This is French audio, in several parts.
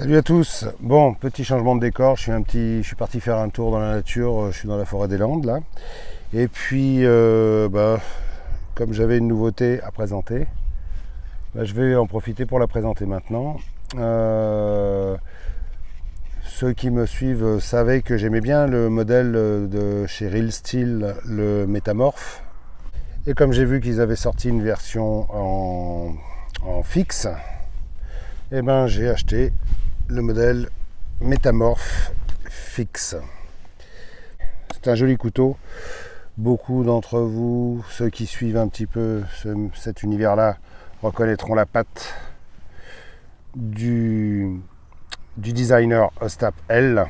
Salut à tous. Bon, petit changement de décor. Je suis parti faire un tour dans la nature. Je suis dans la forêt des Landes là. Et puis, comme j'avais une nouveauté à présenter, je vais en profiter pour la présenter maintenant. Ceux qui me suivent savaient que j'aimais bien le modèle de chez Real Steel, le Métamorphe. Et comme j'ai vu qu'ils avaient sorti une version en fixe, et j'ai acheté le modèle Métamorphe fixe. C'est un joli couteau. Beaucoup d'entre vous, ceux qui suivent un petit peu cet univers-là, reconnaîtront la patte du designer Ostap L.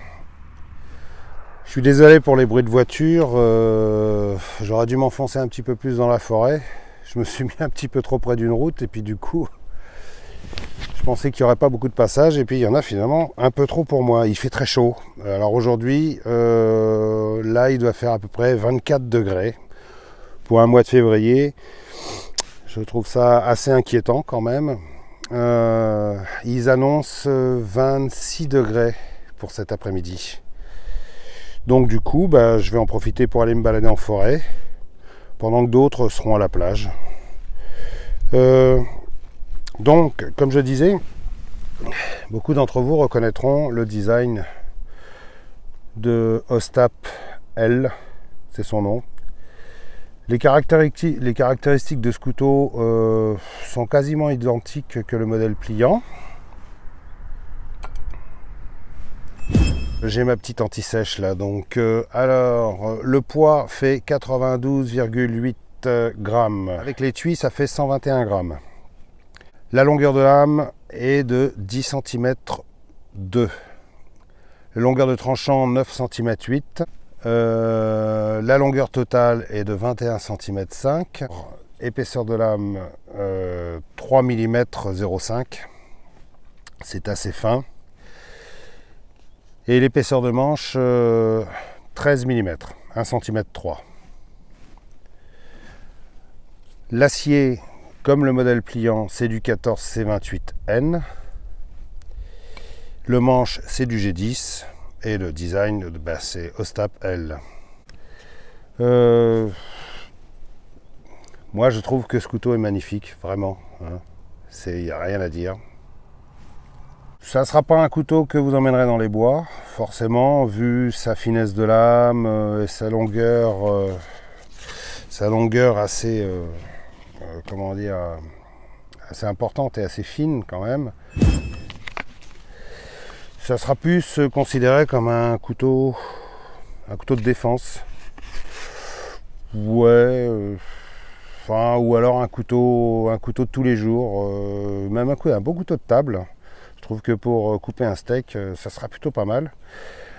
Je suis désolé pour les bruits de voiture. J'aurais dû m'enfoncer un petit peu plus dans la forêt. Je me suis mis un petit peu trop près d'une route et puis du coup, je pensais qu'il n'y aurait pas beaucoup de passages et puis il y en a finalement un peu trop pour moi. Il fait très chaud. Alors aujourd'hui, là il doit faire à peu près 24 degrés pour un mois de février. Je trouve ça assez inquiétant quand même. Ils annoncent 26 degrés pour cet après-midi. Donc du coup, je vais en profiter pour aller me balader en forêt pendant que d'autres seront à la plage. Donc, comme je disais, beaucoup d'entre vous reconnaîtront le design de Ostap L, c'est son nom. Les caractéristiques de ce couteau sont quasiment identiques que le modèle pliant. J'ai ma petite anti-sèche là, donc alors le poids fait 92,8 grammes. Avec l'étui, ça fait 121 grammes. La longueur de lame est de 10 cm 2. La longueur de tranchant 9 cm 8. La longueur totale est de 21 cm 5. Épaisseur de lame 3 mm 0,5. C'est assez fin. Et l'épaisseur de manche 13 mm, 1 cm 3. L'acier, comme le modèle pliant, c'est du 14C28N. Le manche, c'est du G10. Et le design, c'est Ostap L. Moi, je trouve que ce couteau est magnifique, vraiment. Il n'y a rien à dire. Ça ne sera pas un couteau que vous emmènerez dans les bois, forcément, vu sa finesse de lame et sa longueur assez... comment dire, assez importante et assez fine quand même. Ça sera plus considéré comme un couteau de défense. Ouais, ou alors un couteau de tous les jours, même un beau couteau de table. Je trouve que pour couper un steak, ça sera plutôt pas mal.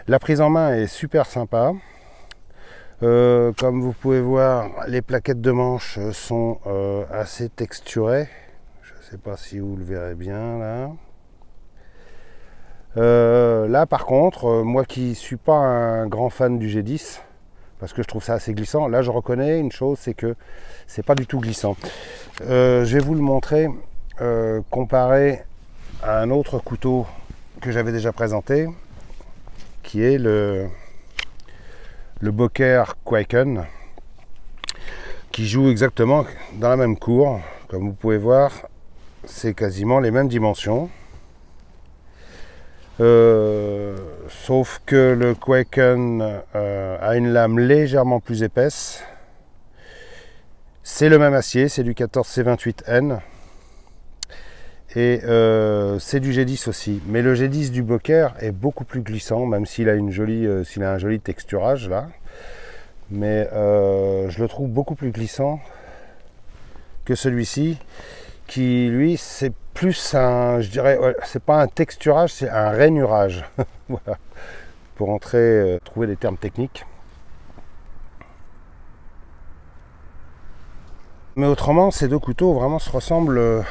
La prise en main est super sympa. Comme vous pouvez voir, les plaquettes de manche sont assez texturées. Je ne sais pas si vous le verrez bien là. Là par contre, moi qui ne suis pas un grand fan du G10, parce que je trouve ça assez glissant, là je reconnais une chose, c'est que c'est pas du tout glissant. Je vais vous le montrer comparé à un autre couteau que j'avais déjà présenté, qui est le Boker Kwaiken, qui joue exactement dans la même cour. Comme vous pouvez voir, c'est quasiment les mêmes dimensions, sauf que le Kwaiken a une lame légèrement plus épaisse. C'est le même acier, c'est du 14C28N et c'est du G10 aussi, mais le G10 du Boker est beaucoup plus glissant, même s'il a un joli texturage là, mais je le trouve beaucoup plus glissant que celui-ci, qui lui c'est plus je dirais, c'est pas un texturage, c'est un rainurage. Voilà, pour trouver des termes techniques. Mais autrement, ces deux couteaux vraiment se ressemblent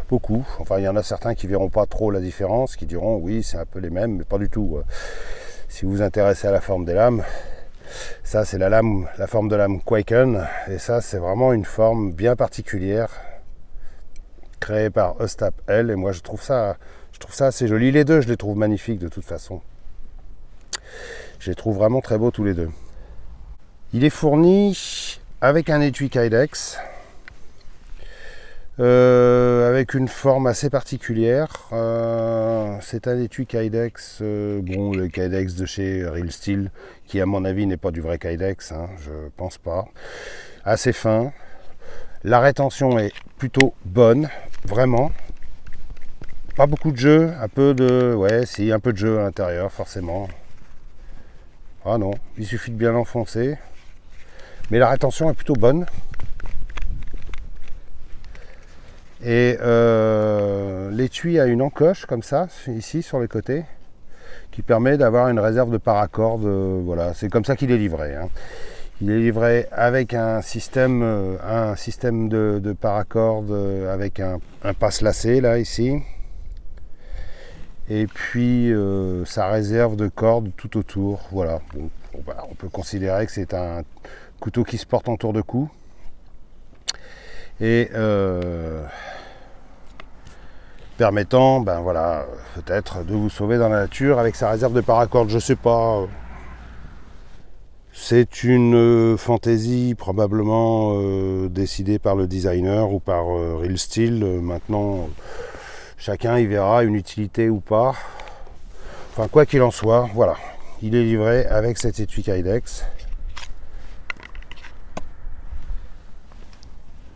beaucoup. Enfin, il y en a certains qui verront pas trop la différence, qui diront oui, c'est un peu les mêmes, mais pas du tout. Si vous vous intéressez à la forme des lames, ça c'est la forme de lame Kwaiken, et ça c'est vraiment une forme bien particulière créé par Ostap L, et moi je trouve ça assez joli. Les deux, je les trouve magnifiques de toute façon. Je les trouve vraiment très beaux tous les deux. Il est fourni avec un étui Kydex, avec une forme assez particulière. C'est un étui Kydex, bon, le Kydex de chez Real Steel, qui à mon avis n'est pas du vrai Kydex, hein, je pense pas. Assez fin. La rétention est plutôt bonne, vraiment. Pas beaucoup de jeu, un peu de... Ouais, si, un peu de jeu à l'intérieur, forcément. Ah non, il suffit de bien l'enfoncer. Mais la rétention est plutôt bonne. Et l'étui a une encoche, comme ça, ici, sur les côtés, qui permet d'avoir une réserve de paracorde. Voilà, c'est comme ça qu'il est livré, hein. Il est livré avec un système de paracorde avec un passe lacé là ici, et puis sa réserve de corde tout autour. Voilà. Bon, on peut considérer que c'est un couteau qui se porte en tour de cou, et permettant, ben voilà, peut-être de vous sauver dans la nature avec sa réserve de paracorde. Je sais pas. C'est une fantaisie probablement décidée par le designer ou par Real Steel. Maintenant, chacun y verra une utilité ou pas. Enfin, quoi qu'il en soit, voilà. Il est livré avec cet étui Kydex.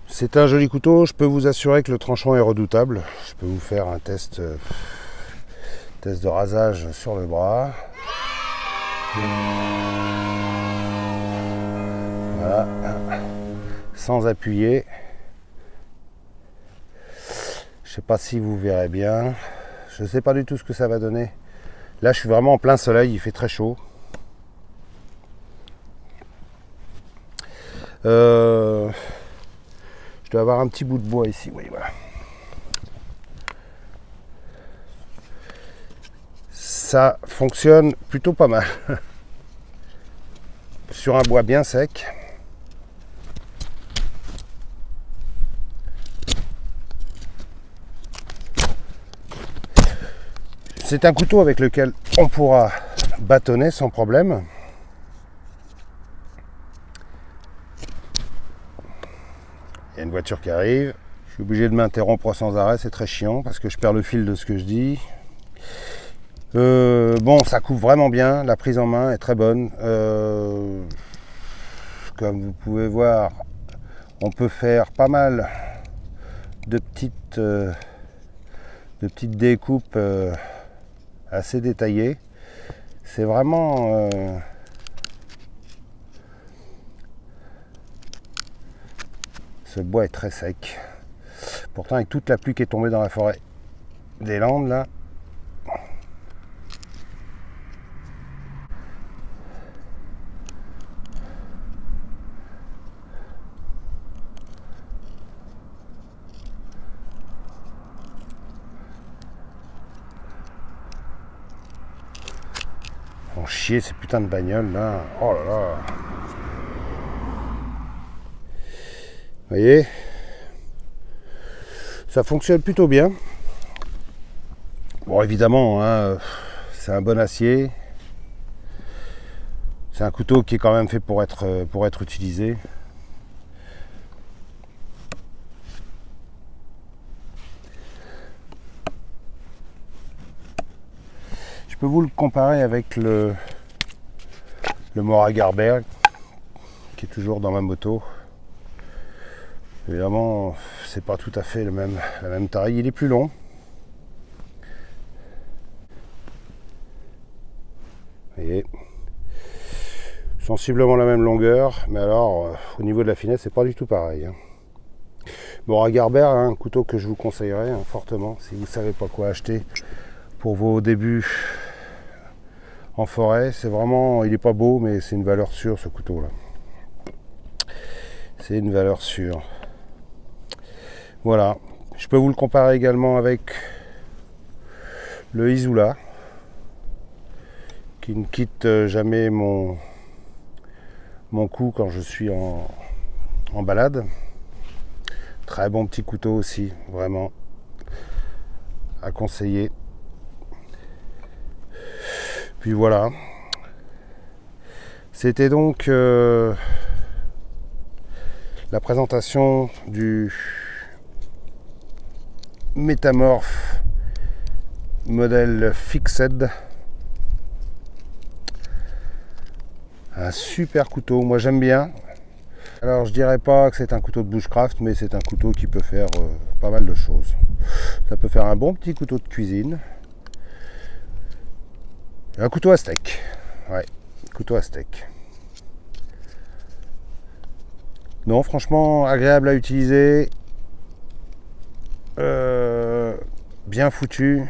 C'est un joli couteau. Je peux vous assurer que le tranchant est redoutable. Je peux vous faire un test de rasage sur le bras. Voilà, sans appuyer. Je sais pas si vous verrez bien. Je ne sais pas du tout ce que ça va donner. Là, je suis vraiment en plein soleil, il fait très chaud. Je dois avoir un petit bout de bois ici, oui, voilà. Ça fonctionne plutôt pas mal. Sur un bois bien sec. C'est un couteau avec lequel on pourra bâtonner sans problème. Il y a une voiture qui arrive. Je suis obligé de m'interrompre sans arrêt, c'est très chiant parce que je perds le fil de ce que je dis. Bon, ça coupe vraiment bien, la prise en main est très bonne. Comme vous pouvez voir, on peut faire pas mal de petites découpes assez détaillées. C'est vraiment ce bois est très sec. Pourtant, avec toute la pluie qui est tombée dans la forêt des Landes là, font chier ces putains de bagnoles là. Oh là là. Vous voyez, ça fonctionne plutôt bien. Bon, évidemment, hein, c'est un bon acier. C'est un couteau qui est quand même fait pour être utilisé. Je peux vous le comparer avec le Mora Garber qui est toujours dans ma moto. Évidemment, c'est pas tout à fait la même taille. Il est plus long. Vous voyez, sensiblement la même longueur, mais alors au niveau de la finesse, c'est pas du tout pareil. Mora Garber, hein, un couteau que je vous conseillerais hein, fortement si vous ne savez pas quoi acheter pour vos débuts en forêt. C'est vraiment, il n'est pas beau, mais c'est une valeur sûre ce couteau là. C'est une valeur sûre. Voilà, je peux vous le comparer également avec le Izula, qui ne quitte jamais mon cou quand je suis en balade. Très bon petit couteau aussi, vraiment à conseiller. Puis voilà. C'était donc la présentation du Métamorphe modèle Fixed. Un super couteau, moi j'aime bien. Alors je dirais pas que c'est un couteau de bushcraft, mais c'est un couteau qui peut faire pas mal de choses. Ça peut faire un bon petit couteau de cuisine. Un couteau à steak. Ouais, couteau à steak. Non, franchement, agréable à utiliser. Bien foutu.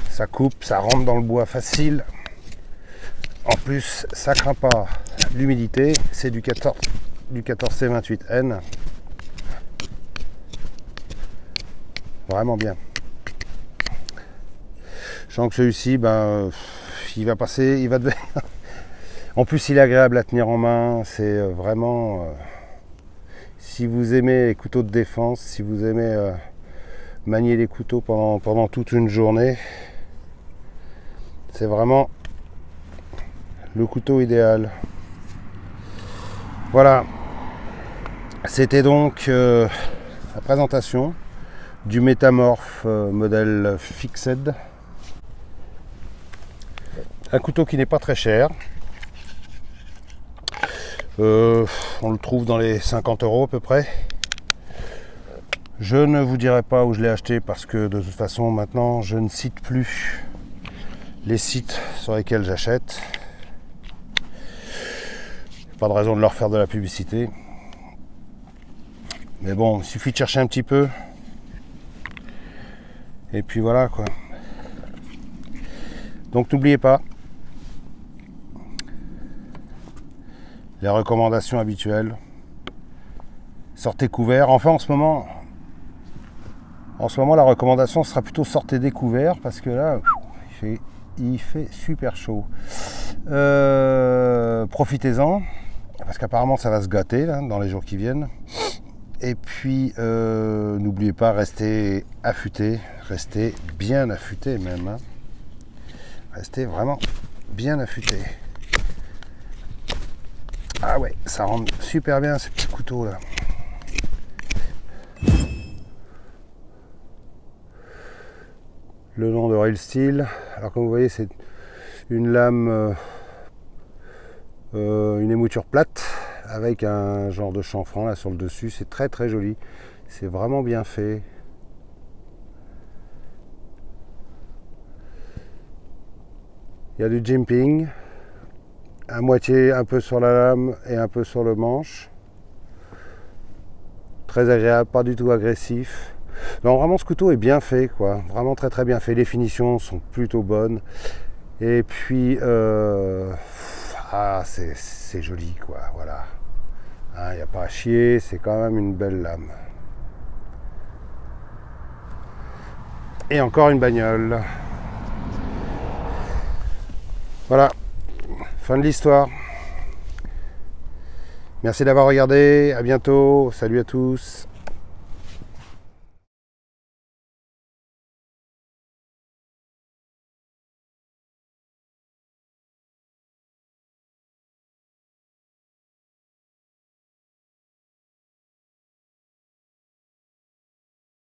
Ça coupe, ça rentre dans le bois facile. En plus, ça craint pas l'humidité. C'est du 14C28N. Vraiment bien. Je sens que celui-ci, ben, il va passer, il va devenir... En plus, il est agréable à tenir en main. C'est vraiment... si vous aimez les couteaux de défense, si vous aimez manier les couteaux pendant toute une journée, c'est vraiment le couteau idéal. Voilà. C'était donc la présentation du Métamorphe modèle Fixed. Un couteau qui n'est pas très cher. On le trouve dans les 50 € à peu près. Je ne vous dirai pas où je l'ai acheté parce que de toute façon maintenant je ne cite plus les sites sur lesquels j'achète. Pas de raison de leur faire de la publicité. Mais bon, il suffit de chercher un petit peu. Et puis voilà quoi. Donc n'oubliez pas les recommandations habituelles. Sortez couvert. Enfin en ce moment la recommandation sera plutôt sortez découvert parce que là il fait super chaud. Profitez-en parce qu'apparemment ça va se gâter là, dans les jours qui viennent. Et puis n'oubliez pas, restez affûtés, restez bien affûtés même. Hein. Restez vraiment bien affûtés. Ah ouais, ça rentre super bien ce petit couteau là. Le nom de Rail Steel. Alors comme vous voyez, c'est une lame, une émouture plate avec un genre de chanfrein là sur le dessus. C'est très très joli. C'est vraiment bien fait. Il y a du jimping, à moitié un peu sur la lame et un peu sur le manche. Très agréable, pas du tout agressif. Non, vraiment ce couteau est bien fait, quoi. Vraiment très très bien fait. Les finitions sont plutôt bonnes. Et puis, c'est joli, quoi. Voilà. Il n'y a pas à chier, c'est quand même une belle lame. Et encore une bagnole. Voilà, fin de l'histoire. Merci d'avoir regardé, à bientôt, salut à tous.